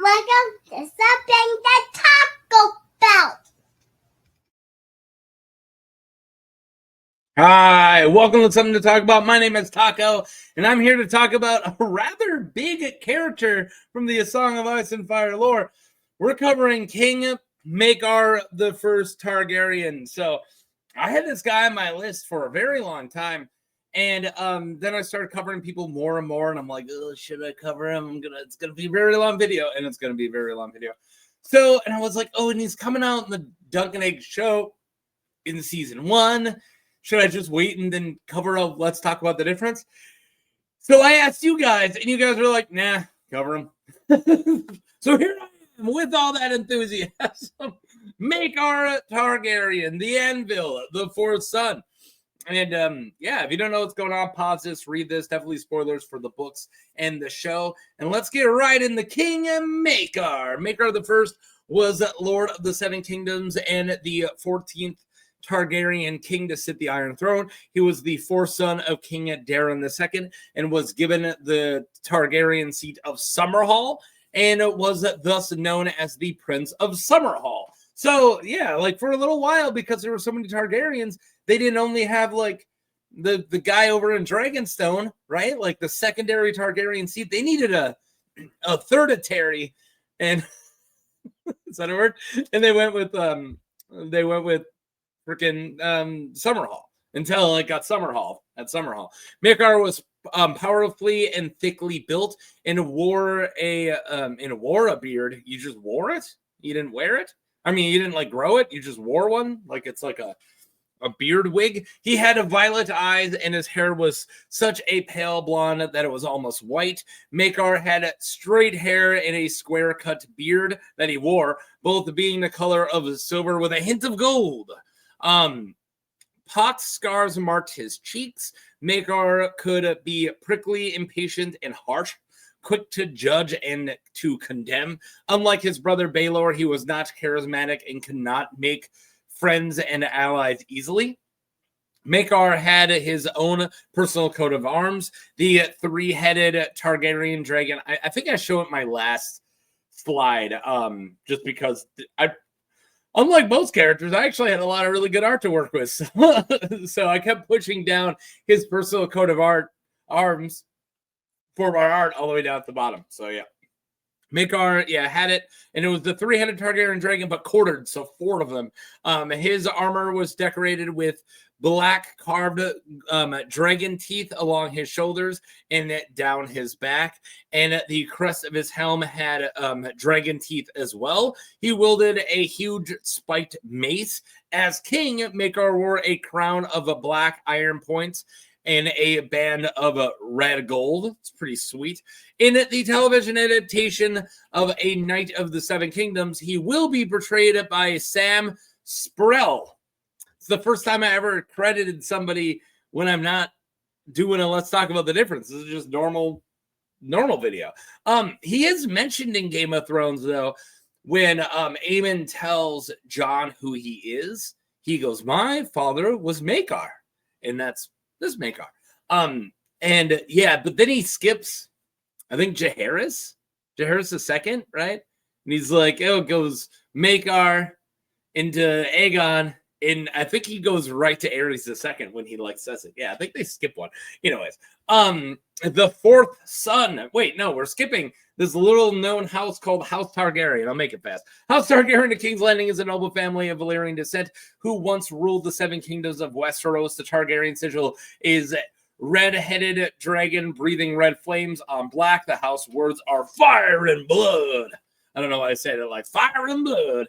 Welcome to something to talk about. Hi, welcome to Something to Talk About. My name is Taco, and I'm here to talk about a rather big character from the A Song of Ice and Fire lore. We're covering King Maekar I Targaryen. So I had this guy on my list for a very long time, and then I started covering people more and more, and I'm like, oh, should I cover him? It's gonna be a very long video, and it's gonna be a very long video. So, and I was like, oh, and he's coming out in the Dunk and Egg show in season 1. Should I just wait and then cover up? Let's talk about the difference. So I asked you guys, and you guys were like, nah, cover them. So here I am with all that enthusiasm. Maekar I Targaryen, the Anvil, the fourth son. And yeah, if you don't know what's going on, pause this, read this. Definitely spoilers for the books and the show. And let's get right in the King Maekar. Maekar I was Lord of the Seven Kingdoms and the 14th Targaryen king to sit the Iron Throne. He was the fourth son of King Daeron II and was given the Targaryen seat of Summerhall and was thus known as the Prince of Summerhall. So yeah, like for a little while, because there were so many Targaryens, they didn't only have like the guy over in Dragonstone, right? Like the secondary Targaryen seat. They needed a thirditary, and is that a word? And they went with freaking Summerhall until it got Summerhall at Summerhall. Maekar was powerfully and thickly built and wore a beard. You just wore it. You didn't wear it. I mean, you didn't like grow it. You just wore one. Like it's like a beard wig. He had violet eyes, and his hair was such a pale blonde that it was almost white. Maekar had straight hair and a square-cut beard that he wore, both being the color of silver with a hint of gold. Pox scars marked his cheeks. Maekar could be prickly, impatient, and harsh, quick to judge and to condemn. Unlike his brother Baelor, he was not charismatic and could not make friends and allies easily. Maekar had his own personal coat of arms, the three-headed Targaryen dragon. I think I showed it my last slide, just because unlike most characters, I actually had a lot of really good art to work with. So I kept pushing down his personal coat of arms for my art all the way down at the bottom. So yeah. Maekar, had it, and it was the three-headed Targaryen dragon, but quartered, so 4 of them. His armor was decorated with black carved dragon teeth along his shoulders and down his back, and the crest of his helm had dragon teeth as well. He wielded a huge spiked mace. As king, Maekar wore a crown of black iron points and a band of red gold. It's pretty sweet. In the television adaptation of A Knight of the Seven Kingdoms, he will be portrayed by Sam Spruell. It's the first time I ever credited somebody when I'm not doing a Let's Talk About the Difference. This is just normal video. He is mentioned in Game of Thrones, though, when Aemon tells Jon who he is. He goes, my father was Maekar. And that's this Maekar. And yeah, but then he skips, I think, Jaehaerys II, right? And he's like, it goes Maekar into Aegon, and I think he goes right to Aerys II when he like says it. Yeah, I think they skip one. Anyways, the fourth son. Wait, no, we're skipping this little known house called House Targaryen. I'll make it fast. House Targaryen of King's Landing is a noble family of Valyrian descent who once ruled the 7 kingdoms of Westeros. The Targaryen sigil is red-headed dragon breathing red flames on black. The house words are fire and blood. I don't know why I said it like fire and blood.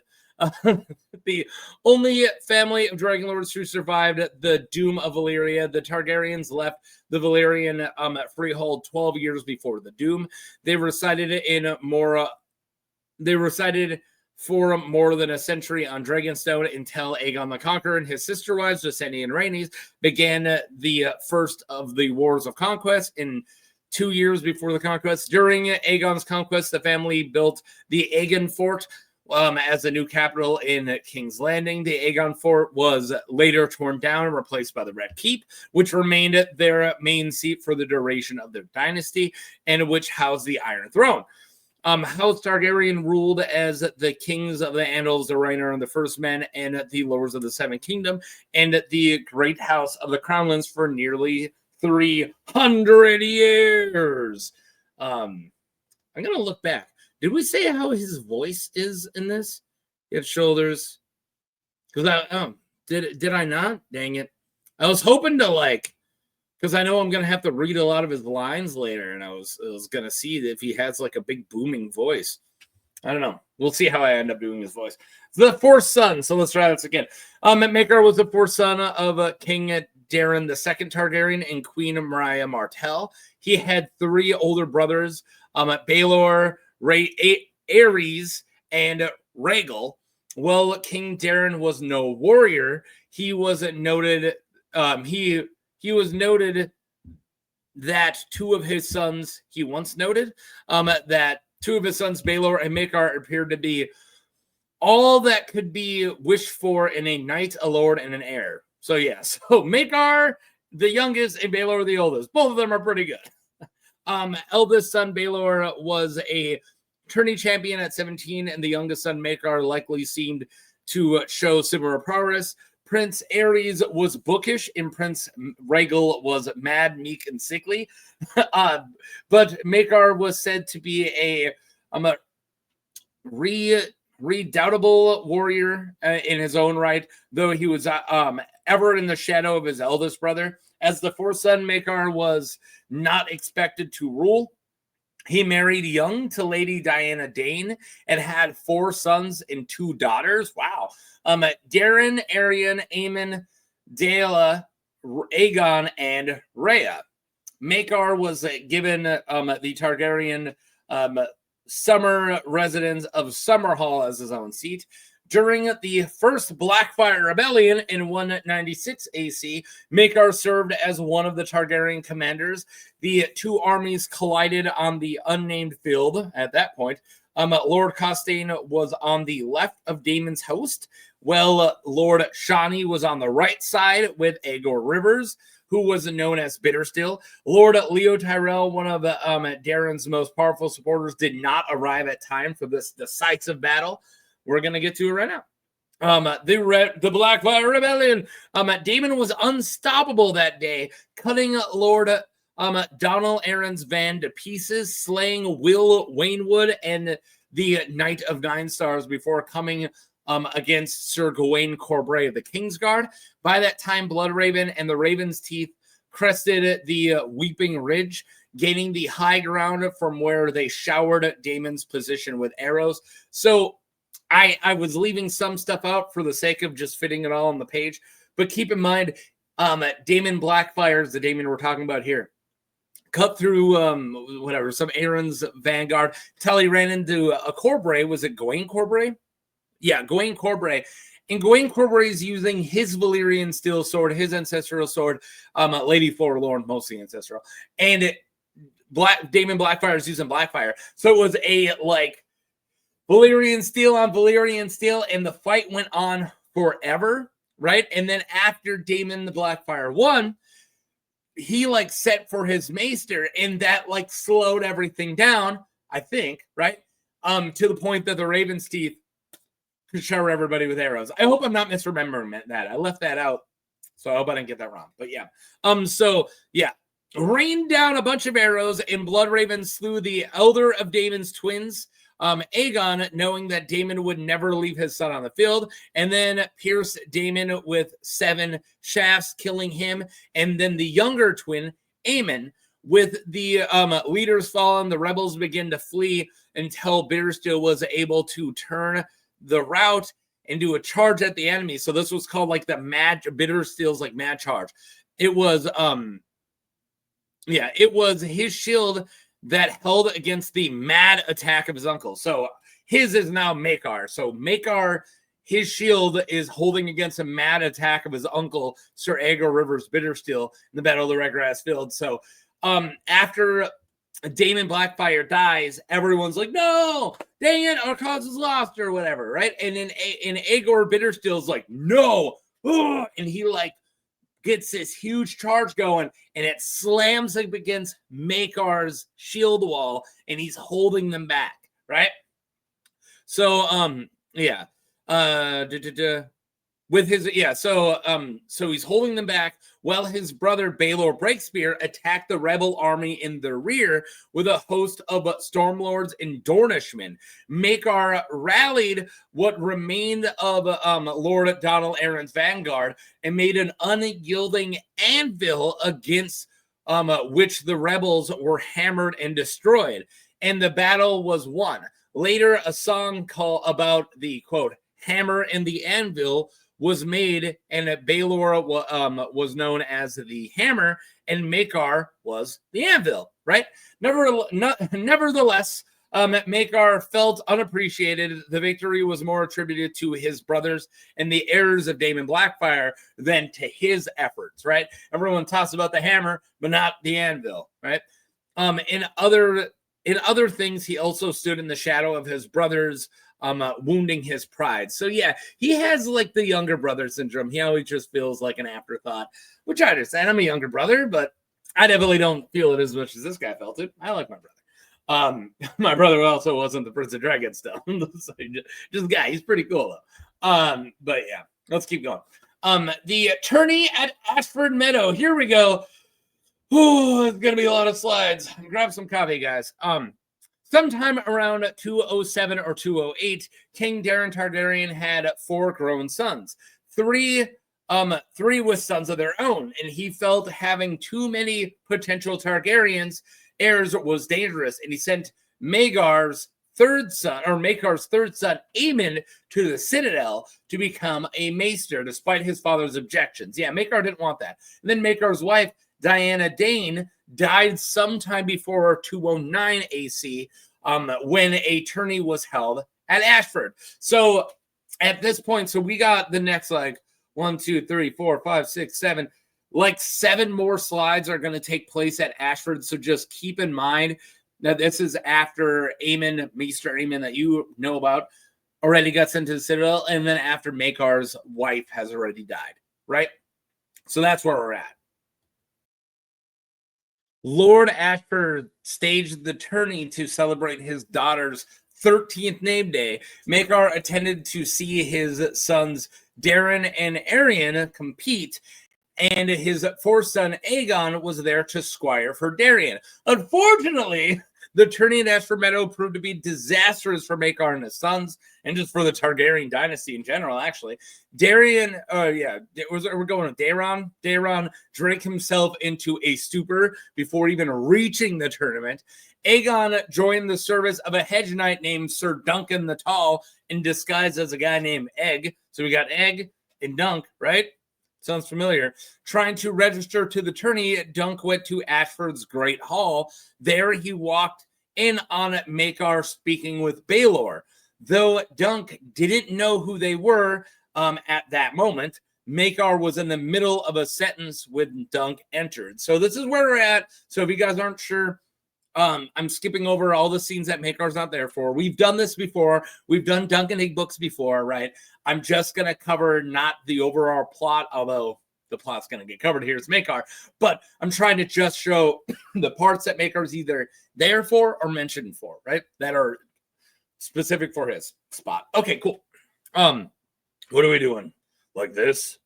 The only family of dragon lords who survived the doom of Valyria. The Targaryens left the Valyrian freehold 12 years before the doom. They resided for more than a century on Dragonstone until Aegon the Conqueror and his sister wives, Visenya and Rhaenys, began the first of the Wars of Conquest in 2 years before the conquest. During Aegon's conquest, the family built the Aegon Fort as a new capital in King's Landing. The Aegon Fort was later torn down and replaced by the Red Keep, which remained their main seat for the duration of their dynasty and which housed the Iron Throne. House Targaryen ruled as the kings of the Andals, the Rainer, and the First Men, and the Lords of the Seven Kingdom, and the Great House of the Crownlands for nearly 300 years. I'm gonna look back. Did we say how his voice is in this? He had shoulders. Because did I not? Dang it! I was hoping to because I know I'm gonna have to read a lot of his lines later, and I was gonna see if he has like a big booming voice. I don't know. We'll see how I end up doing his voice. The fourth son. So let's try this again. Maekar was the fourth son of King Daeron II Targaryen and Queen Mariah Martell. He had three older brothers, Baelor, Aerys, and Rhaegal. Well, King Daeron was no warrior. He was noted. He was noted that two of his sons. He once noted that two of his sons, Baelor and Maekar, appeared to be all that could be wished for in a knight, a lord, and an heir. So yeah, so Maekar, the youngest, and Baelor, the oldest. Both of them are pretty good. Eldest son Baelor was a tourney champion at 17, and the youngest son Maekar likely seemed to show similar progress. Prince Aerys was bookish, and Prince Rhaegal was mad, meek, and sickly. But Maekar was said to be a redoubtable warrior in his own right, though he was ever in the shadow of his eldest brother. As the fourth son, Maekar was not expected to rule. He married young to Lady Diana Dane and had 4 sons and 2 daughters. Wow. Daeron, Aerion, Aemon, Daela, Aegon, and Rhea. Maekar was given the Targaryen summer residence of Summerhall as his own seat. During the first Blackfyre Rebellion in 196 AC, Maekar served as one of the Targaryen commanders. The two armies collided on the unnamed field at that point. Lord Costane was on the left of Daemon's host, while Lord Shani was on the right side with Aegor Rivers, who was known as Bitterstill. Lord Leo Tyrell, one of Daeron's most powerful supporters, did not arrive at time for this decisive battle. We're going to get to it right now. The Blackfyre Rebellion. Daemon was unstoppable that day, cutting Lord Donald Aarons Van to pieces, slaying Will Waynwood and the Knight of Nine Stars before coming against Sir Gawain Corbray of the Kingsguard. By that time, Bloodraven and the Raven's Teeth crested the Weeping Ridge, gaining the high ground from where they showered Daemon's position with arrows. So I was leaving some stuff out for the sake of just fitting it all on the page. But keep in mind, Daemon Blackfyre is the Daemon we're talking about here. Cut through some Aaron's vanguard till he ran into a Corbray. Was it Gawain Corbray? Yeah, Gawain Corbray. And Gawain Corbray is using his Valyrian steel sword, his ancestral sword, Lady Forlorn, mostly ancestral. And Daemon Blackfyre is using Blackfyre. So it was a Valyrian steel on Valyrian steel, and the fight went on forever, right? And then after Daemon the Blackfyre won, he set for his maester, and that slowed everything down, I think, right? To the point that the Raven's Teeth could shower everybody with arrows. I hope I'm not misremembering that. I left that out, so I hope I didn't get that wrong. But yeah. Rained down a bunch of arrows, and Bloodraven slew the elder of Daemon's twins, Aegon, knowing that Daemon would never leave his son on the field, and then pierced Daemon with 7 shafts, killing him. And then the younger twin, Aemon, with the leaders fallen, the rebels begin to flee until Bitterstill was able to turn the route and do a charge at the enemy. So this was called the mad Bitterstill's mad charge. It was it was his shield that held against the mad attack of his uncle. So his is now Maekar. So Maekar, his shield is holding against a mad attack of his uncle, Sir Aegor Rivers Bitterstill, in the Battle of the Redgrass Field. So after Daemon Blackfyre dies, everyone's like, no, dang it, our cause is lost, or whatever, right? And then Aegor Bitterstill's like, no, and he gets this huge charge going, and it slams up against Maekar's shield wall, and he's holding them back, right? So yeah. With his so he's holding them back while his brother Baelor Breakspear attacked the rebel army in the rear with a host of stormlords and Dornishmen. Maekar rallied what remained of Lord Donald Arryn's vanguard and made an unyielding anvil against which the rebels were hammered and destroyed, and the battle was won. Later, a song about the quote hammer and the anvil was made, and Baelor was known as the hammer, and Maekar was the anvil, right? Nevertheless, Maekar felt unappreciated. The victory was more attributed to his brothers and the heirs of Daemon Blackfyre than to his efforts, right? Everyone talks about the hammer, but not the anvil, right? In other things, he also stood in the shadow of his brothers, wounding his pride. So yeah, he has like the younger brother syndrome. He always just feels like an afterthought, which I understand. I'm a younger brother, but I definitely don't feel it as much as this guy felt it. I like my brother. My brother also wasn't the Prince of Dragon still. So just guy, he's pretty cool though. But yeah, let's keep going. The tourney at Ashford Meadow. Here we go. Ooh, it's gonna be a lot of slides. Grab some coffee, guys. Sometime around 207 or 208, King Daeron Targaryen had 4 grown sons. Three with sons of their own, and he felt having too many potential Targaryens heirs was dangerous, and he sent Maekar's third son, Aemon, to the Citadel to become a maester, despite his father's objections. Yeah, Maekar didn't want that. And then Maekar's wife, Diana Dane, died sometime before 209 AC, when a tourney was held at Ashford. So at this point, so we got the next like 1, 2, 3, 4, 5, 6, 7, like 7 more slides are going to take place at Ashford. So just keep in mind that this is after Aemon, Maester Aemon that you know about, already got sent to the Citadel, and then after Maekar's wife has already died, right? So that's where we're at. Lord Ashford staged the tourney to celebrate his daughter's 13th name day. Maekar attended to see his sons Daeron and Aerion compete, and his 4th son Aegon was there to squire for Daeron. Unfortunately, the tourney at Ashford Meadow proved to be disastrous for Maekar and his sons, and just for the Targaryen dynasty in general, actually. Daeron, we're going with Daeron. Daeron drank himself into a stupor before even reaching the tournament. Aegon joined the service of a hedge knight named Sir Duncan the Tall, in disguise as a guy named Egg. So we got Egg and Dunk, right? Sounds familiar. Trying to register to the tourney, Dunk went to Ashford's Great Hall. There he walked in on Maekar speaking with Baelor. Though Dunk didn't know who they were at that moment, Maekar was in the middle of a sentence when Dunk entered. So this is where we're at. So if you guys aren't sure, I'm skipping over all the scenes that Maekar's not there for. We've done this before. We've done Dunk and Egg books before, right? I'm just going to cover not the overall plot, although the plot's going to get covered here. It's Maekar. But I'm trying to just show the parts that Maekar's either there for or mentioned for, right? That are specific for his spot. Okay, cool. What are we doing? Like this?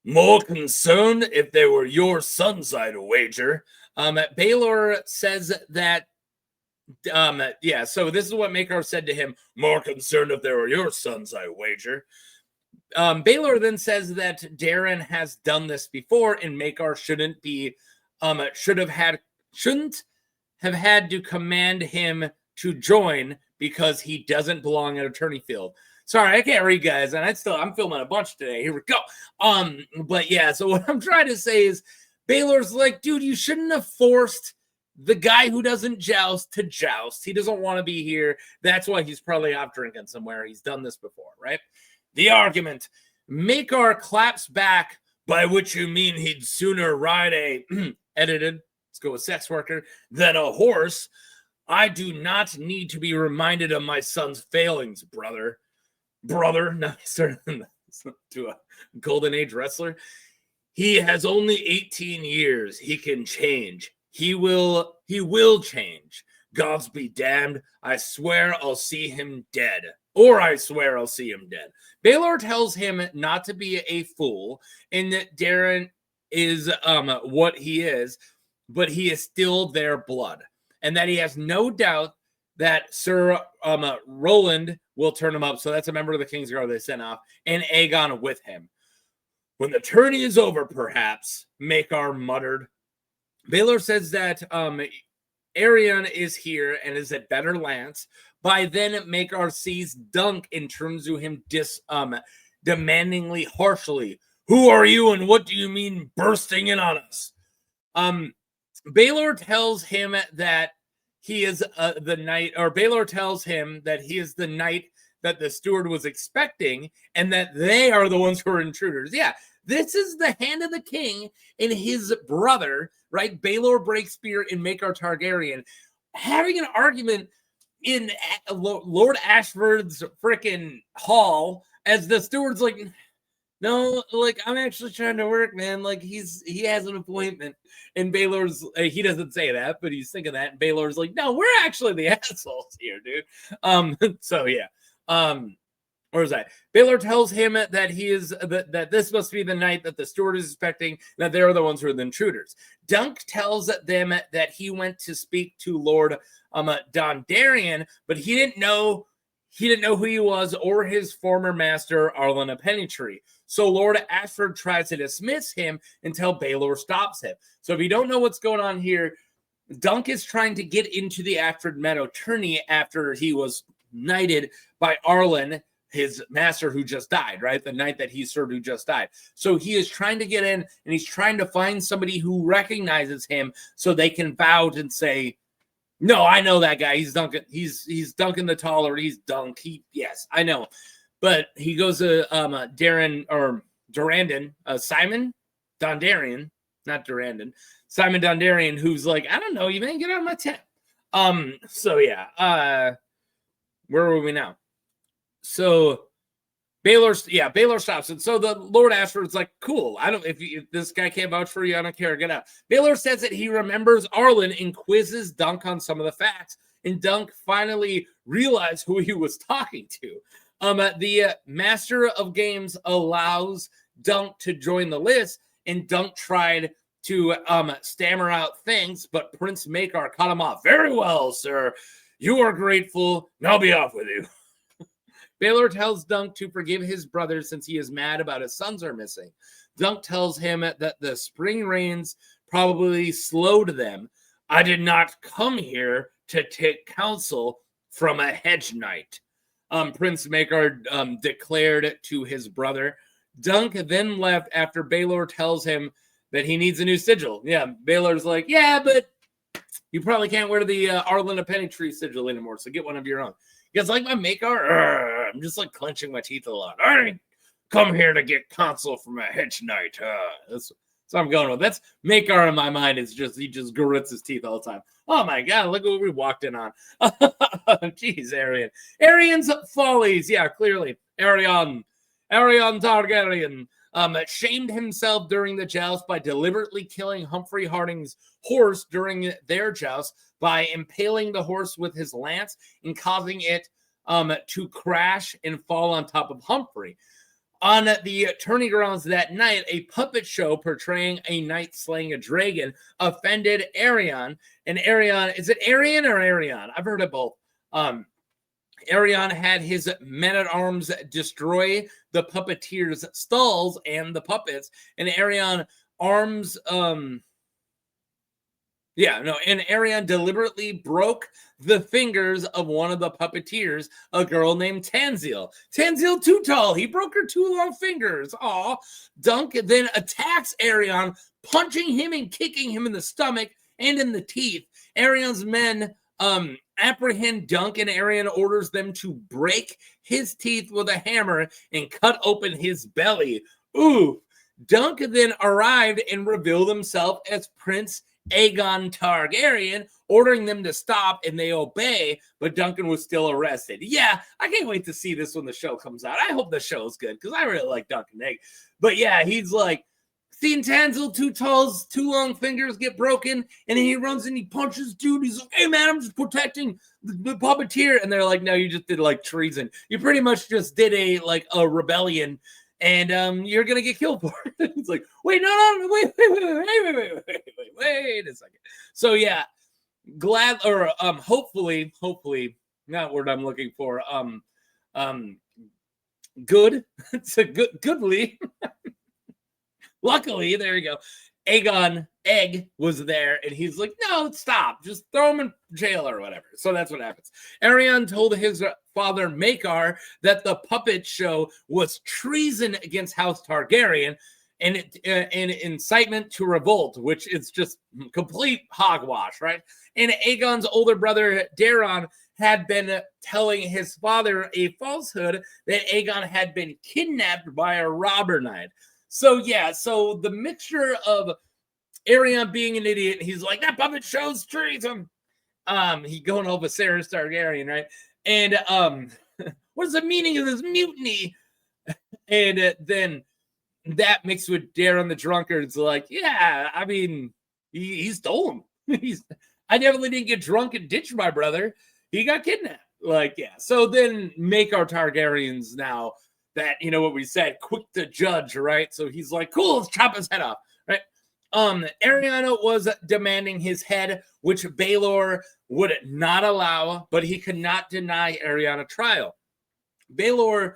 More concerned if they were your sons, I'd wager. Baelor says that, so this is what Maekar said to him. More concerned if they were your sons, I wager. Baelor then says that Daeron has done this before, and Maekar shouldn't have had to command him to join because he doesn't belong at a tourney field. Sorry, I can't read, guys, and I'm filming a bunch today. Here we go. But yeah, so what I'm trying to say is Baelor's like, dude, you shouldn't have forced the guy who doesn't joust to joust. He doesn't want to be here. That's why he's probably off drinking somewhere. He's done this before, right? The argument. Maekar claps back, by which you mean he'd sooner ride a edited, let's go with sex worker, than a horse. I do not need to be reminded of my son's failings, brother. No, certainly to a golden age wrestler. He has only 18 years. He can change. He will change. Gods be damned. I swear I'll see him dead. Or I swear I'll see him dead. Baelor tells him not to be a fool and that Daeron is what he is, but he is still their blood. And that he has no doubt that Sir Roland will turn him up. So that's a member of the Kingsguard they sent off. And Aegon with him. When the tourney is over, perhaps, Maekar muttered. Baelor says that Aerion is here and is at better lance. By then, Maekar sees Dunk and turns to him demandingly, harshly. Who are you and what do you mean bursting in on us? Baelor tells him that he is the knight, or Baelor tells him that he is the knight that the steward was expecting and that they are the ones who are intruders. Yeah, this is the hand of the king and his brother, right? Baelor Breakspear and Maekar Targaryen having an argument in Lord Ashford's freaking hall as the steward's like, no, like, I'm actually trying to work, man. Like, he has an appointment. And Baelor's, he doesn't say that, but he's thinking that. And Baelor's like, no, we're actually the assholes here, dude. So, yeah. Where was I? Baelor tells him that he is, that this must be the night that the steward is expecting, that they're the ones who are the intruders. Dunk tells them that he went to speak to Lord Dondarrion, but he didn't know who he was or his former master, Arlen Pennytree. So Lord Ashford tries to dismiss him until Baelor stops him. So if you don't know what's going on here, Dunk is trying to get into the Ashford Meadow tourney after he was knighted by Arlen, his master who just died, right? The knight that he served who just died. So he is trying to get in and he's trying to find somebody who recognizes him so they can vouch and say, no, I know that guy. He's Duncan. He's Duncan the Taller. He's Dunk. Yes, I know. But he goes to Darren or Durandon, Simon Dondarrion, not Durandon, Simon Dondarrion, who's like, I don't know, you man, get out of my tent. So yeah, where were we now? So Baelor stops it. So the Lord Ashford's like, cool. If this guy can't vouch for you, I don't care. Get out. Baelor says that he remembers Arlen and quizzes Dunk on some of the facts. And Dunk finally realized who he was talking to. The Master of Games allows Dunk to join the list, and Dunk tried to stammer out things, but Prince Maekar cut him off. Very well, sir. You are grateful. Now be off with you. Baelor tells Dunk to forgive his brother since he is mad about his sons are missing. Dunk tells him that the spring rains probably slowed them. I did not come here to take counsel from a hedge knight. Prince Maekar declared to his brother. Dunk then left after Baelor tells him that he needs a new sigil. Yeah, Baelor's like, yeah, but you probably can't wear the Arlen Pennytree sigil anymore, so get one of your own. You guys like my Maekar? I'm just like clenching my teeth a lot. I ain't come here to get counsel from a hedge knight. That's what I'm going with. That's Maekar in my mind. It's just, he just grits his teeth all the time. Oh my God, look what we walked in on. Jeez, Aerion. Aerion's follies. Yeah, clearly. Aerion Targaryen shamed himself during the joust by deliberately killing Humphrey Harding's horse during their joust by impaling the horse with his lance and causing it to crash and fall on top of Humphrey. On the tourney grounds that night, a puppet show portraying a knight slaying a dragon offended Aerion. And Aerion, is it Aerion or Aerion? I've heard of both. Aerion had his men-at-arms destroy the puppeteers' stalls and the puppets, and Aerion Aerion deliberately broke the fingers of one of the puppeteers, a girl named Tanzil. Tanzil too tall. He broke her 2 long fingers. Aw. Dunk then attacks Aerion, punching him and kicking him in the stomach and in the teeth. Aerion's men apprehend Dunk, and Aerion orders them to break his teeth with a hammer and cut open his belly. Ooh. Dunk then arrived and revealed himself as Prince Aegon Targaryen, ordering them to stop, and they obey, but Duncan was still arrested. Yeah, I can't wait to see this when the show comes out. I hope the show's good, because I really like Duncan Egg. But yeah, he's like, Thin Tansel, too tall's too long fingers get broken, and then he runs and he punches dude. He's like, "Hey man, I'm just protecting the puppeteer," and they're like, "No, you just did like treason. You pretty much just did a rebellion, and you're gonna get killed for it." It's like, wait, no, wait a second. So yeah, glad or hopefully, not word I'm looking for. Good. It's a goodly. Luckily, there you go. Aegon Egg was there, and he's like, "No, stop. Just throw him in jail or whatever." So that's what happens. Aerion told his father Maekar that the puppet show was treason against House Targaryen and an incitement to revolt, which is just complete hogwash, right? And Aegon's older brother Daeron had been telling his father a falsehood that Aegon had been kidnapped by a robber knight. So yeah, so the mixture of Aerion being an idiot, he's like, "That puppet shows treason." He going over Sarah Targaryen, right? And what's the meaning of this mutiny? And then that mixed with Daeron the drunkard's like, "Yeah, I mean, he stole him. I definitely didn't get drunk and ditch my brother. He got kidnapped." Like, yeah. So then Maekar Targaryens now that, you know what we said, quick to judge, right? So he's like, "Cool, let's chop his head off," right? Aerion was demanding his head, which Baelor would not allow, but he could not deny Aerion a trial. Baelor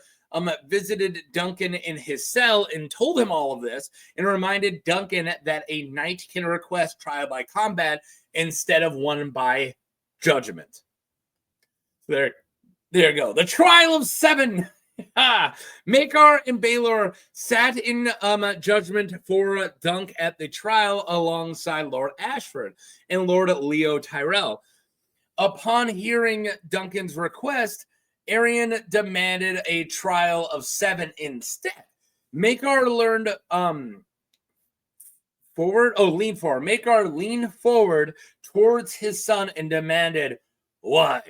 visited Duncan in his cell and told him all of this and reminded Duncan that a knight can request trial by combat instead of one by judgment. There you go. The trial of 7. Maekar and Baelor sat in judgment for Dunk at the trial alongside Lord Ashford and Lord Leo Tyrell. Upon hearing Duncan's request, Aerion demanded a trial of 7 instead. Maekar leaned forward. Maekar leaned forward towards his son and demanded, "Why?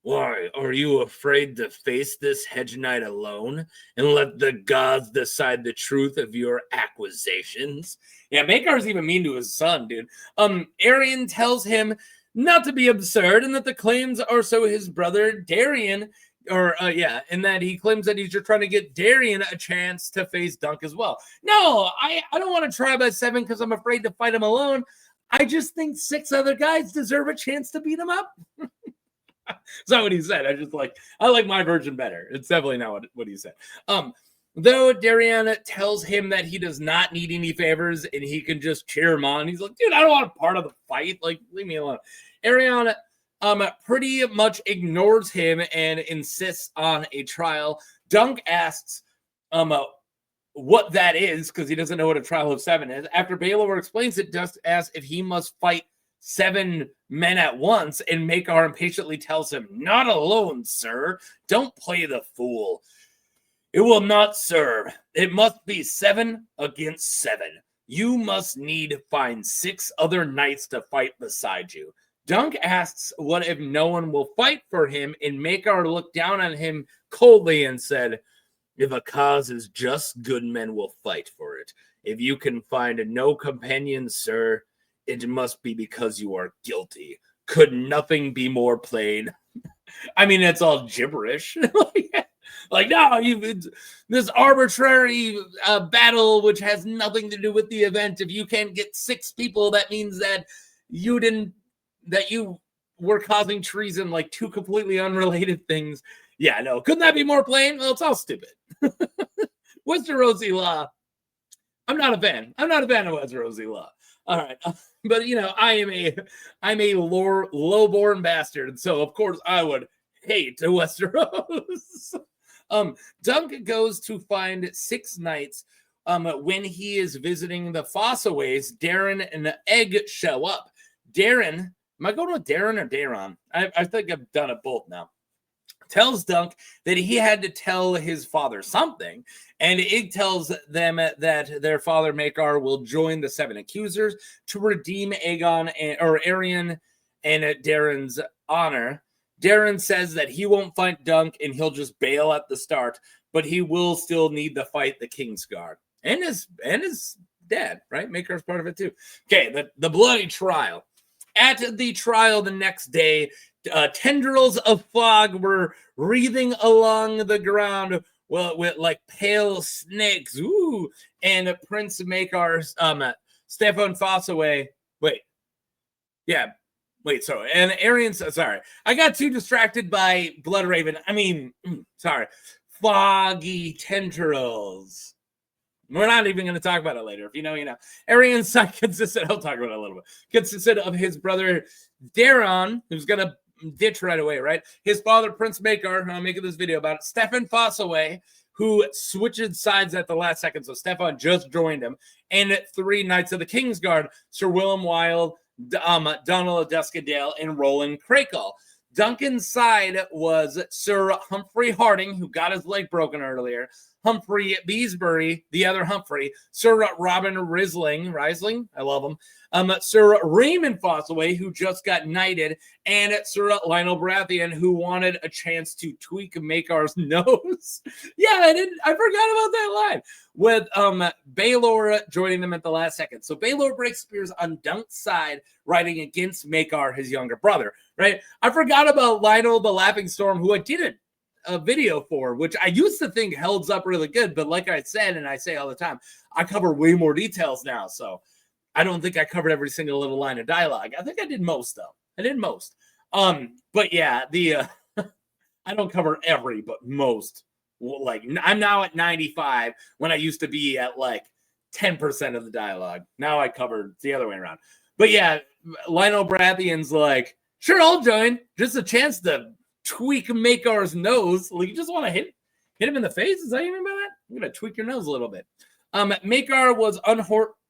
Why are you afraid to face this hedge knight alone and let the gods decide the truth of your accusations?" Yeah, Maekar's even mean to his son, dude. Aerion tells him not to be absurd and that the claims are so his brother Daeron, and that he claims that he's just trying to get Daeron a chance to face Dunk as well. No, I don't want to try by 7 because I'm afraid to fight him alone. I just think 6 other guys deserve a chance to beat him up. That's not what he said. I like my version better. It's definitely not what he said. Though Daeron tells him that he does not need any favors and he can just cheer him on. He's like, "Dude, I don't want a part of the fight. Like, leave me alone." Aerion pretty much ignores him and insists on a trial. Dunk asks what that is because he doesn't know what a trial of 7 is. After Baelor explains it, Dust asks if he must fight 7 men at once, and Maekar impatiently tells him, "Not alone, sir. Don't play the fool. It will not serve. It must be 7 against 7. You must need find 6 other knights to fight beside you." Dunk asks what if no one will fight for him, and Maekar looked down on him coldly and said, "If a cause is just, good men will fight for it. If you can find no companion, sir, it must be because you are guilty. Could nothing be more plain?" I mean, it's all gibberish. This arbitrary battle which has nothing to do with the event. If you can't get 6 people, that means that you were causing treason, like 2 completely unrelated things. Yeah, no, couldn't that be more plain? Well, it's all stupid. Westerosi law. I'm not a fan of Westerosi law. All right. But I'm a low-born bastard, so of course I would hate Westeros. Dunk goes to find 6 knights. When he is visiting the Fossaways, Daeron and Egg show up. Daeron, am I going with Daeron or Daeron? I think I've done it both now. Tells Dunk that he had to tell his father something, and Ig tells them that their father Maekar will join the 7 accusers to redeem Aerion and Daeron's honor. Daeron says that he won't fight Dunk and he'll just bail at the start, but he will still need to fight the Kingsguard and his dad, right? Maekar's part of it too. Okay, the bloody trial. At the trial the next day, tendrils of fog were wreathing along the ground, well, with like pale snakes. Ooh, and Prince Maekar, Stefan Fossaway. Sorry. And Aerion, sorry. I got too distracted by Blood Raven. Sorry. Foggy tendrils. We're not even going to talk about it later. If you know, you know. Aerion's son consisted, I'll talk about it a little bit, consisted of his brother Daeron, who's going to ditch right away, right? His father, Prince Maekar, I'm making this video about it, Stefan Fossaway, who switched sides at the last second. So Stefan just joined him. And 3 Knights of the Kingsguard, Sir Willem Wilde, Donald Duskendale, and Roland Crakehall. Duncan's side was Sir Humphrey Harding, who got his leg broken earlier, Humphrey Beesbury, the other Humphrey, Sir Robin Risling, I love him, Sir Raymond Fossaway, who just got knighted, and Sir Lionel Baratheon, who wanted a chance to tweak Maekar's nose. Yeah, I forgot about that line. With Baelor joining them at the last second. So Baelor breaks spears on Dunk's side, riding against Maekar, his younger brother, right? I forgot about Lionel the Laughing Storm, who I did a video for, which I used to think held up really good, but like I said, and I say all the time, I cover way more details now, so I don't think I covered every single little line of dialogue. I think I did most, though. I did most. But yeah, I don't cover every, but most. Like, I'm now at 95 when I used to be at like 10% of the dialogue. Now I covered the other way around. But yeah, Lionel Baratheon's like, sure, I'll join. Just a chance to tweak Maekar's nose. Like, you just want to hit him in the face? Is that you mean by that? I'm going to tweak your nose a little bit. Maekar was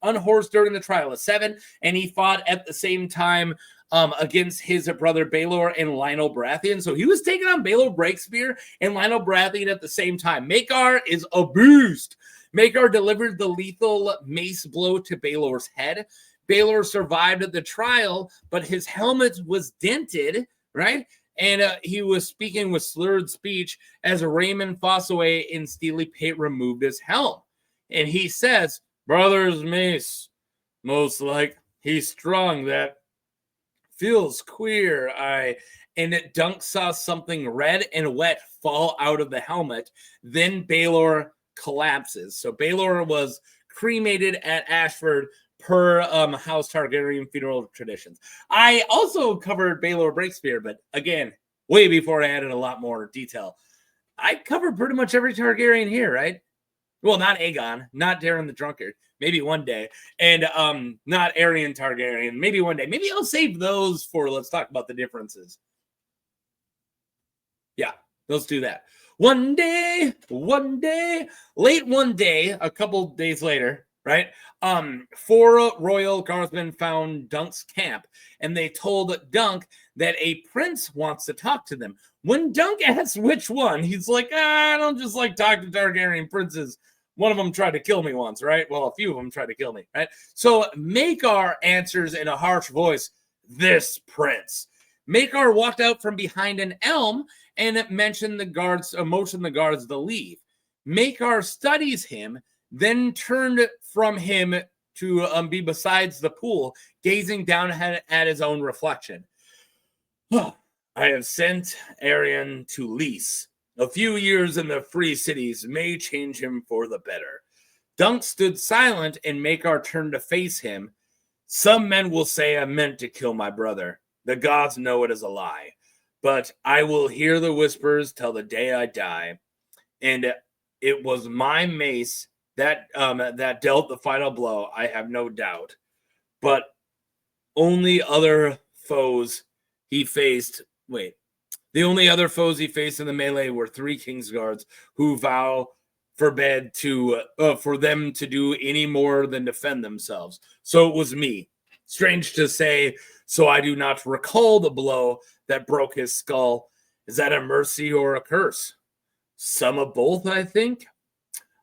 unhorsed during the trial of 7, and he fought at the same time against his brother Baelor and Lionel Baratheon. So he was taking on Baelor Breakspear and Lionel Baratheon at the same time. Maekar is a beast. Maekar delivered the lethal mace blow to Baelor's head. Baelor survived the trial, but his helmet was dented, right? And he was speaking with slurred speech as Raymond Fossaway in Steely Pate removed his helm. And he says, brother's mace, most like he's strong, that feels queer. And Dunk saw something red and wet fall out of the helmet. Then Baelor collapses. So Baelor was cremated at Ashford per House Targaryen funeral traditions. I also covered Baelor Breakspear, but again, way before I added a lot more detail. I covered pretty much every Targaryen here, right? Well, not Aegon, not Daeron the Drunkard, maybe one day, and not Aerion Targaryen, maybe one day. Maybe I'll save those for, let's talk about the differences. Yeah, let's do that. One day, late one day, a couple days later, right? 4 royal guardsmen found Dunk's camp, and they told Dunk that a prince wants to talk to them. When Dunk asks which one, he's like, I don't just like talk to Targaryen princes. One of them tried to kill me once, right? Well, a few of them tried to kill me, right? So Maekar answers in a harsh voice, this prince. Maekar walked out from behind an elm and motioned the guards to leave. Maekar studies him, then turned from him to be besides the pool, gazing down at his own reflection. I have sent Aerion to Lys. A few years in the free cities may change him for the better. Dunk stood silent, and Maekar turned to face him. Some men will say I meant to kill my brother. The gods know it is a lie. But I will hear the whispers till the day I die. And it was my mace that dealt the final blow, I have no doubt. But only other foes he faced... The only other foes he faced in the melee were 3 Kingsguards who forbade for them to do any more than defend themselves. So it was me. Strange to say, so I do not recall the blow that broke his skull. Is that a mercy or a curse? Some of both, I think.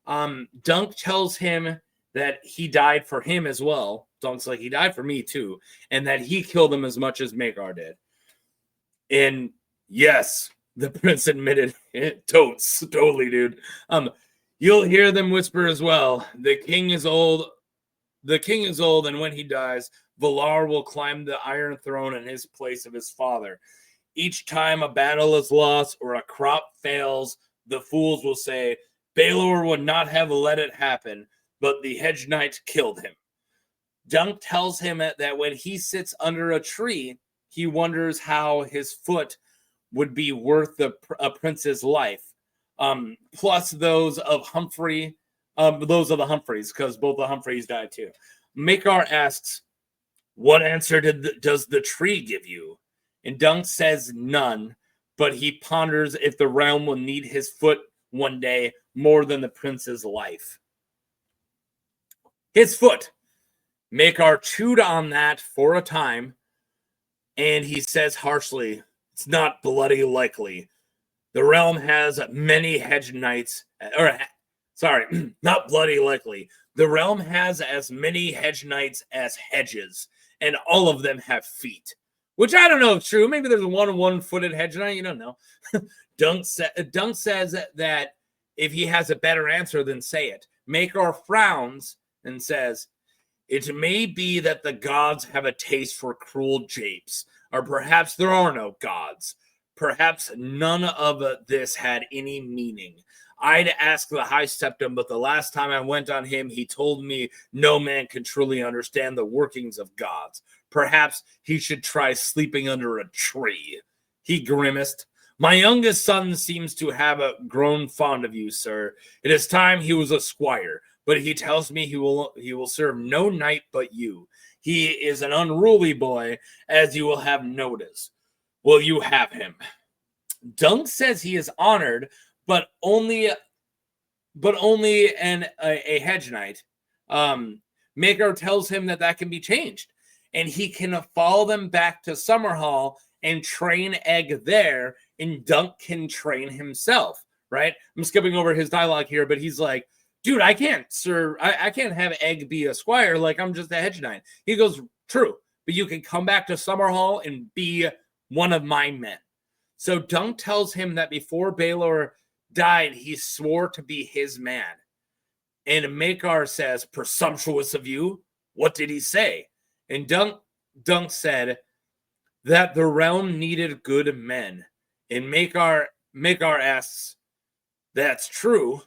Dunk tells him that he died for him as well. Dunk's like, he died for me too. And that he killed him as much as Maekar did. And yes, the prince admitted it. Totally, dude. You'll hear them whisper as well. The king is old. The king is old, and when he dies, Valar will climb the Iron Throne in his place of his father. Each time a battle is lost or a crop fails, the fools will say, Baelor would not have let it happen, but the hedge knight killed him. Dunk tells him that when he sits under a tree, he wonders how his foot would be worth a prince's life, plus those of Humphrey, those of the Humphreys, because both the Humphreys died too. Maekar asks, what answer does the tree give you? And Dunk says none, but he ponders if the realm will need his foot one day more than the prince's life. His foot. Maekar chewed on that for a time, and he says harshly, it's not bloody likely. The realm has many hedge knights, not bloody likely. The realm has as many hedge knights as hedges, and all of them have feet. Which I don't know if it's true. Maybe there's a one-footed hedge knight. You don't know. Dunk says that if he has a better answer, then say it. Maekar frowns and says, it may be that the gods have a taste for cruel japes, or perhaps there are no gods. Perhaps none of this had any meaning. I'd ask the High Septim, but the last time I went on him, he told me no man can truly understand the workings of gods. Perhaps he should try sleeping under a tree. He grimaced. My youngest son seems to have grown fond of you, sir. It is time he was a squire, but he tells me he will serve no knight but you. He is an unruly boy, as you will have noticed. Will you have him? Dunk says he is honored, but only a hedge knight. Maekar tells him that can be changed, and he can follow them back to Summerhall and train Egg there, and Dunk can train himself, right? I'm skipping over his dialogue here, but he's like, dude, I can't have Egg be a squire, like I'm just a hedge knight. He goes, true, but you can come back to Summerhall and be one of my men. So Dunk tells him that before Baelor died, he swore to be his man. And Maekar says, presumptuous of you. What did he say? And Dunk said that the realm needed good men. And Maekar asks, that's true.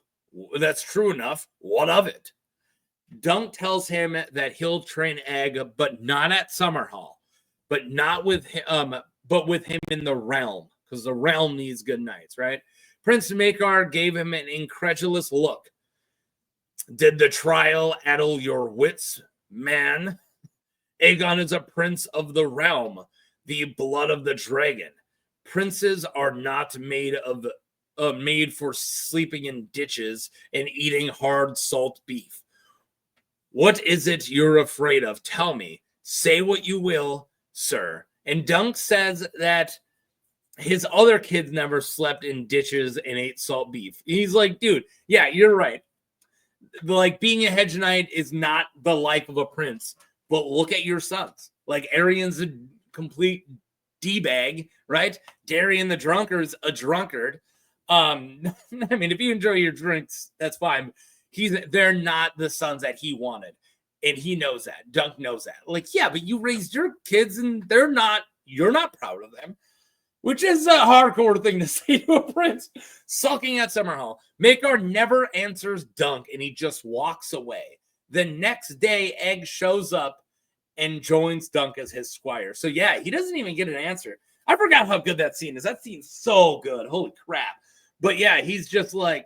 That's true enough. What of it? Dunk tells him that he'll train Egg, but not at Summerhall, but with him in the realm, because the realm needs good knights, right? Prince Maekar gave him an incredulous look. Did the trial addle your wits, man? Aegon is a prince of the realm, the blood of the dragon. Princes are not made for sleeping in ditches and eating hard salt beef. What is it you're afraid of? Tell me. Say what you will, sir. And Dunk says that his other kids never slept in ditches and ate salt beef. He's like, dude, yeah, you're right. Like, being a hedge knight is not the life of a prince. But look at your sons. Like, Aerion's a complete D-bag, right? Darion the drunkard's a drunkard. I mean, if you enjoy your drinks, that's fine. They're not the sons that he wanted. And he knows that. Dunk knows that. Like, yeah, but you raised your kids and you're not proud of them. Which is a hardcore thing to say to a prince. Sulking at Summerhall. Maekar never answers Dunk, and he just walks away. The next day, Egg shows up and joins Dunk as his squire. So yeah, he doesn't even get an answer. I forgot how good that scene is. That scene's so good. Holy crap. But yeah, he's just like,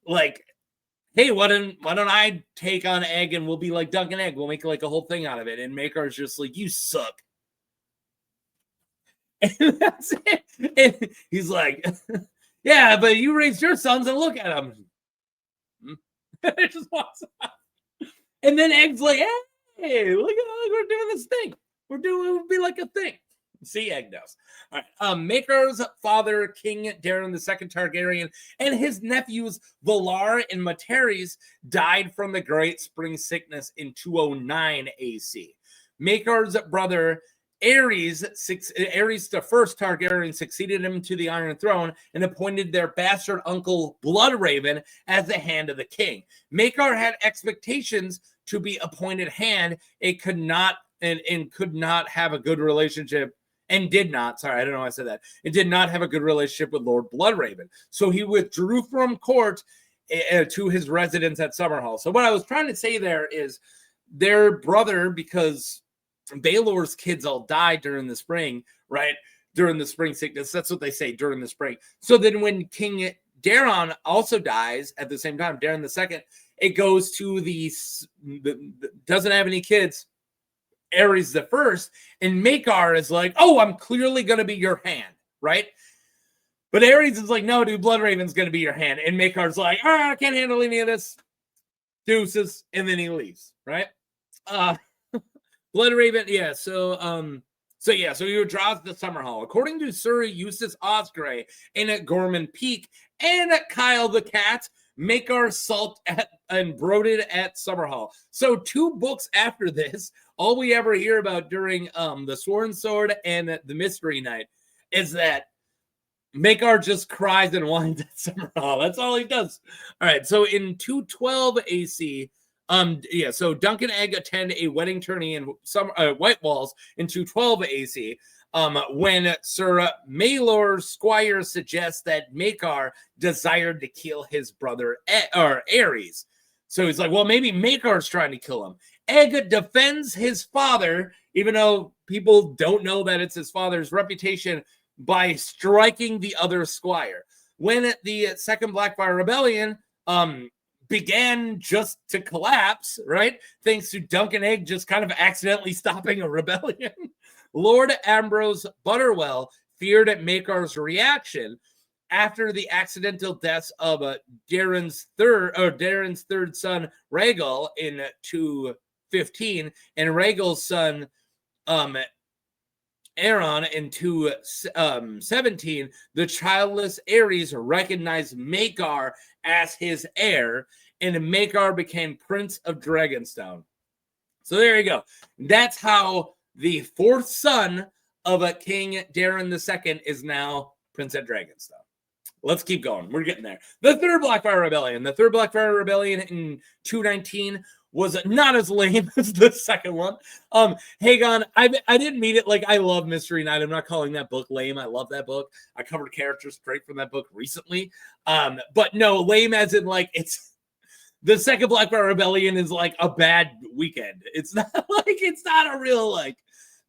hey, why don't I take on Egg and we'll be like Dunk and Egg. We'll make like a whole thing out of it. And Maekar's just like, you suck. And that's it. And he's like, yeah, but you raised your sons and look at them. It just walks out. And then Egg's like, hey, look, we're doing this thing. It would be like a thing. See, Egg knows. All right. Maekar's father, King Daeron II Targaryen, and his nephews, Valar and Materis, died from the Great Spring Sickness in 209 AC. Maekar's brother, Aerys the first Targaryen succeeded him to the Iron Throne and appointed their bastard uncle Bloodraven as the hand of the king. Maekar had expectations to be appointed hand. It could not and could not have a good relationship, and did not. Sorry, I don't know why I said that. It did not have a good relationship with Lord Bloodraven. So he withdrew from court to his residence at Summerhall. So what I was trying to say there is their brother, because Baelor's kids all died during the spring, right? During the spring sickness. That's what they say, during the spring. So then when King Daeron also dies at the same time, Daeron II, it goes to the doesn't have any kids, Aerys the first, and Maekar is like, oh, I'm clearly going to be your hand, right? But Aerys is like, no, dude, Bloodraven's going to be your hand. And Maekar's like, I can't handle any of this. Deuces. And then he leaves, right? Bloodraven, yeah. So he withdraws to Summerhall. According to Sir Eustace Osgrey and Gorman Peake and Kyle the Cat, Maekar sulked and brooded at Summerhall. So 2 books after this, all we ever hear about during the Sworn Sword and the Mystery Night is that Maekar just cries and whines at Summerhall. That's all he does. All right, so in 212 AC, so Dunk and Egg attend a wedding tourney in White Walls in 212 AC. When Sir Maelor's squire suggests that Maekar desired to kill his brother Aerys. So he's like, well, maybe Maekar's trying to kill him. Egg defends his father, even though people don't know that it's his father's reputation, by striking the other squire. When the Second Blackfyre Rebellion began just to collapse, right? Thanks to Dunk and Egg just kind of accidentally stopping a rebellion. Lord Ambrose Butterwell feared at Maekar's reaction after the accidental deaths of Daeron's third son Rhaegal in 215 and Rhaegal's son Aerion in 217. The childless Aerys recognized Maekar as his heir, and Maekar became Prince of Dragonstone. So there you go. That's how the 4th son of a King Daeron II is now Prince of Dragonstone. Let's keep going. We're getting there. The 3rd Blackfyre Rebellion. The 3rd Blackfyre Rebellion in 219 was not as lame as the second one. Hagon, I didn't mean it like I love Mystery Night. I'm not calling that book lame. I love that book. I covered characters straight from that book recently. But no, lame as in like it's the second Blackfyre Rebellion is like a bad weekend. It's not like it's not a real like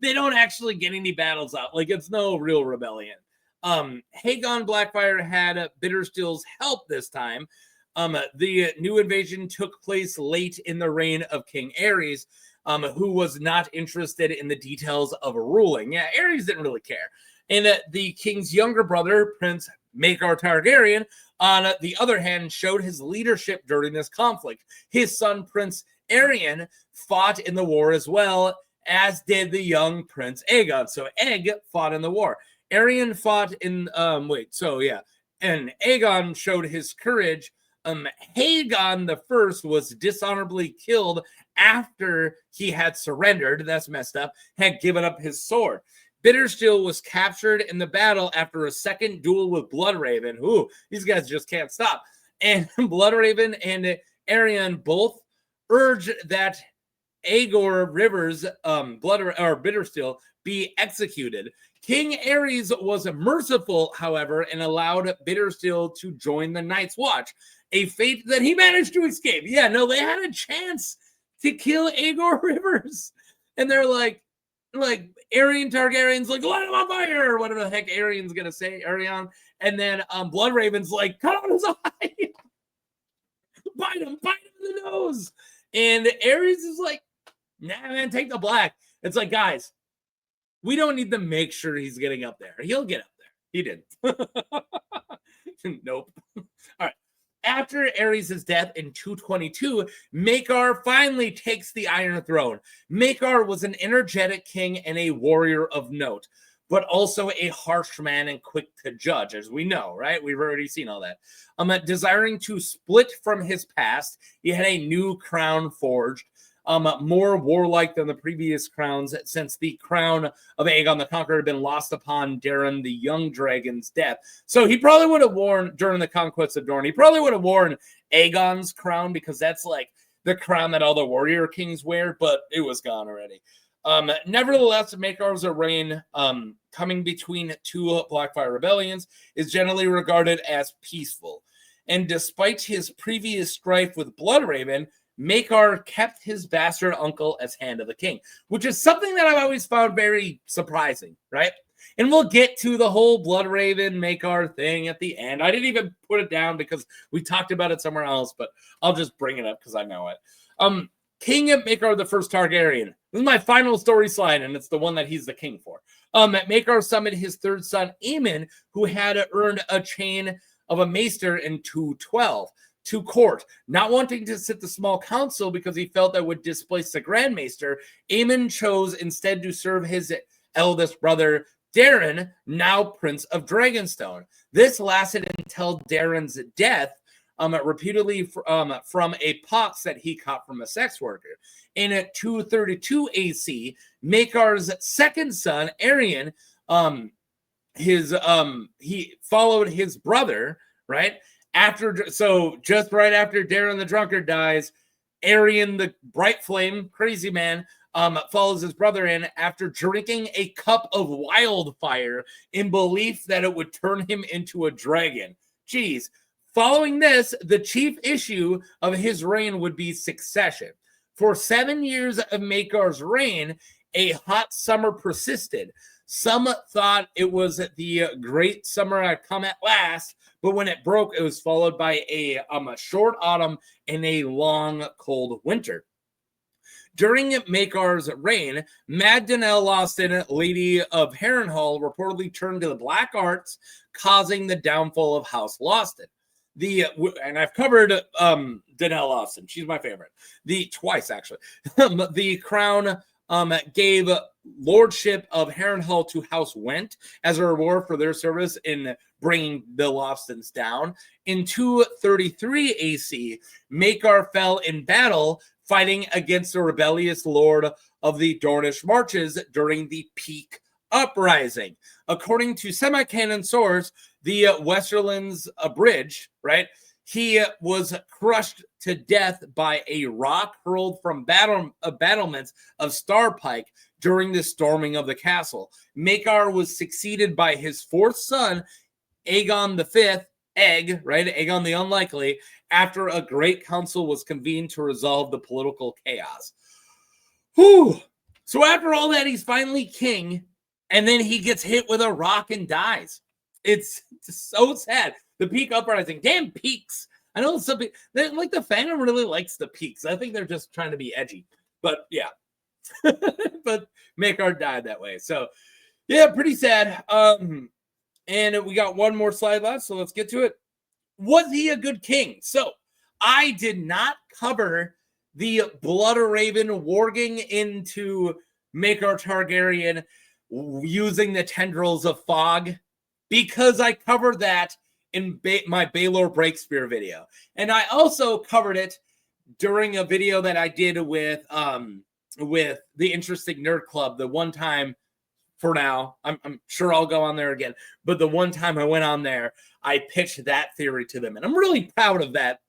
they don't actually get any battles out. Like it's no real rebellion. Hagon Blackfyre had Bitterstill's help this time. The new invasion took place late in the reign of King Aerys, who was not interested in the details of a ruling. Yeah, Aerys didn't really care. And the king's younger brother, Prince Maekar Targaryen, on the other hand, showed his leadership during this conflict. His son, Prince Aerion, fought in the war as well, as did the young Prince Aegon. So Egg fought in the war. Aerion fought in, and Aegon showed his courage. Hagon the First was dishonorably killed after he had surrendered. That's messed up. Had given up his sword. Bitterstill was captured in the battle after a second duel with Bloodraven. Ooh, these guys just can't stop. And Bloodraven and Aerion both urged that Aegor Rivers, Bitterstill, be executed. King Aerys was merciful, however, and allowed Bitterstill to join the Night's Watch, a fate that he managed to escape. Yeah, no, they had a chance to kill Aegor Rivers. And they're like Aerion Targaryen's like, light him on fire, or whatever the heck Aerion's going to say, Aerion. And then Bloodraven's like, cut out his eye. Bite him in the nose. And Aerys is like, nah, man, take the black. It's like, guys, we don't need to make sure he's getting up there. He'll get up there. He didn't. Nope. All right. After Aerys' death in 222, Maekar finally takes the Iron Throne. Maekar was an energetic king and a warrior of note, but also a harsh man and quick to judge, as we know, right? We've already seen all that. Desiring to split from his past, he had a new crown forged. more warlike than the previous crowns, since the crown of Aegon the Conqueror had been lost upon Daeron the Young Dragon's death. So he probably would have worn, during the conquest of Dorne, he probably would have worn Aegon's crown, because that's like the crown that all the warrior kings wear, but it was gone already. Nevertheless, Maekar's reign, coming between two Blackfyre rebellions, is generally regarded as peaceful. And despite his previous strife with Bloodraven, Maekar kept his bastard uncle as Hand of the King, which is something that I've always found very surprising, right? And we'll get to the whole Bloodraven Maekar thing at the end. I didn't even put it down because we talked about it somewhere else, but I'll just bring it up because I know it. King Maekar I Targaryen. This is my final story slide, and it's the one that he's the king for. Maekar summoned his third son, Aemon, who had earned a chain of a maester in 212 to court. Not wanting to sit the small council because he felt that would displace the Grand Maester, Aemon chose instead to serve his eldest brother, Daeron, now Prince of Dragonstone. This lasted until Daeron's death, reputedly from a pox that he caught from a sex worker. In 232 AC, Maekar's second son, Aerion, he followed his brother, right? Just right after Daeron the Drunkard dies, Aerion the Bright Flame, crazy man, follows his brother in after drinking a cup of wildfire in belief that it would turn him into a dragon. Jeez. Following this, the chief issue of his reign would be succession. For 7 years of Maekar's reign, a hot summer persisted. Some thought it was the great summer had come at last, but when it broke, it was followed by a short autumn and a long, cold winter. During Maekar's reign, Mad Danelle Lawson, Lady of Harrenhal, reportedly turned to the black arts, causing the downfall of House Lawson. And I've covered Danelle Lawson. She's my favorite. Twice, actually. The crown gave lordship of Harrenhal to House Went as a reward for their service in bringing the Lawsons down. In 233 AC, Maekar fell in battle fighting against the rebellious lord of the Dornish Marches during the Peake Uprising. According to semi-canon source, the Westerlands Bridge, right? He was crushed to death by a rock hurled from battlements of Starpike during the storming of the castle. Maekar was succeeded by his fourth son, Aegon V, right? Aegon the Unlikely, after a great council was convened to resolve the political chaos. Whew. So after all that, he's finally king, and then he gets hit with a rock and dies. It's so sad. The Peake Uprising. Damn Peakes. I know some people, like the fandom really likes the Peakes. I think they're just trying to be edgy. But yeah. But Maekar died that way. So yeah, pretty sad. And we got one more slide left, so let's get to it. Was he a good king? So I did not cover the Bloodraven warging into Maekar Targaryen using the tendrils of fog, because I covered that in my Baelor Breakspear video. And I also covered it during a video that I did with the Interesting Nerd Club. The one time, for now, I'm sure I'll go on there again, but the one time I went on there, I pitched that theory to them, and I'm really proud of that.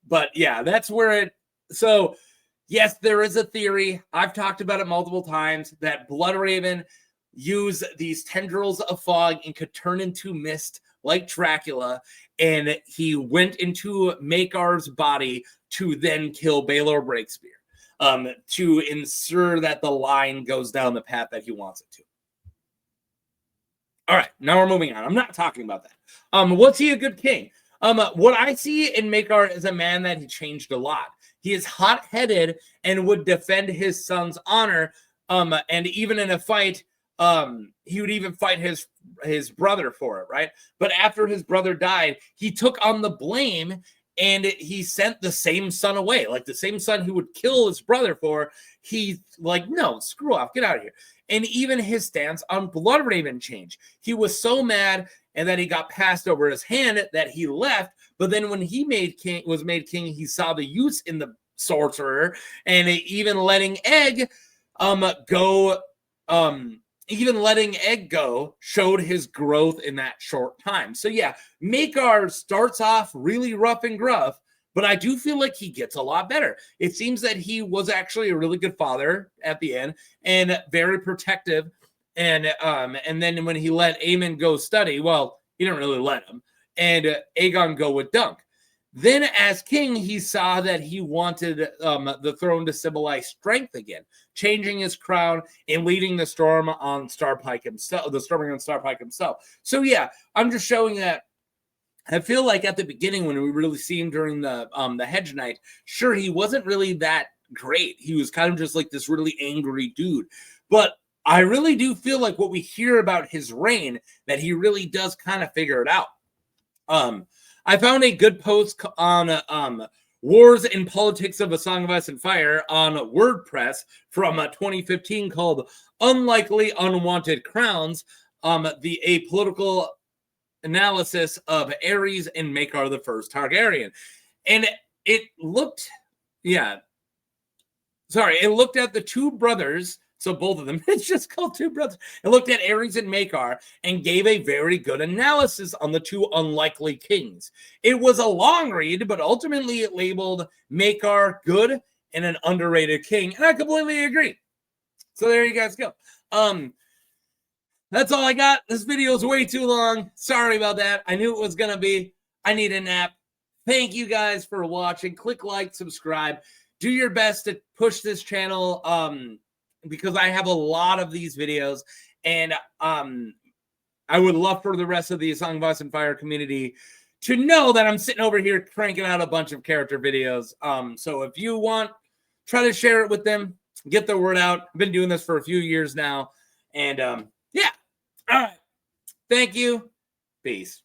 But yeah, that's where it, so yes, there is a theory. I've talked about it multiple times that Bloodraven use these tendrils of fog and could turn into mist like Dracula, and he went into Maekar's body to then kill Baelor Breakspear, to ensure that the line goes down the path that he wants it to. All right, now we're moving on. I'm not talking about that. Was he a good king? What I see in Maekar is a man that he changed a lot. He is hot-headed and would defend his son's honor, and even in a fight, he would even fight his brother for it, right? But after his brother died, he took on the blame, and he sent the same son away. Like the same son who would kill his brother for, he's like, no, screw off, get out of here. And even his stance on Bloodraven changed. He was so mad and that he got passed over his hand that he left. But then when he was made king, he saw the use in the sorcerer, and even letting Egg go. Even letting Egg go showed his growth in that short time. So yeah, Maekar starts off really rough and gruff, but I do feel like he gets a lot better. It seems that he was actually a really good father at the end and very protective. And then when he let Aemon go study, well, he didn't really let him, and Aegon go with Dunk. Then, as king, he saw that he wanted the throne to symbolize strength again, changing his crown and leading the storm on Starpike himself, the storming on Starpike himself. So, yeah, I'm just showing that. I feel like at the beginning, when we really see him during the Hedge Knight, sure, he wasn't really that great. He was kind of just like this really angry dude. But I really do feel like what we hear about his reign, that he really does kind of figure it out. I found a good post on Wars and Politics of A Song of Ice and Fire on WordPress from 2015 called Unlikely Unwanted Crowns, a political analysis of Aerys and Maekar the First Targaryen. And it looked, it looked at the two brothers. So both of them, it's just called Two Brothers. It looked at Aerys and Maekar and gave a very good analysis on the two unlikely kings. It was a long read, but ultimately it labeled Maekar good and an underrated king, and I completely agree. So there you guys go. That's all I got. This video is way too long. Sorry about that. I knew it was going to be. I need a nap. Thank you guys for watching. Click like, subscribe. Do your best to push this channel. Because I have a lot of these videos, and I would love for the rest of the Song of Ice and Fire community to know that I'm sitting over here cranking out a bunch of character videos. So if you want, try to share it with them, get the word out. I've been doing this for a few years now, and yeah. All right. Thank you. Peace.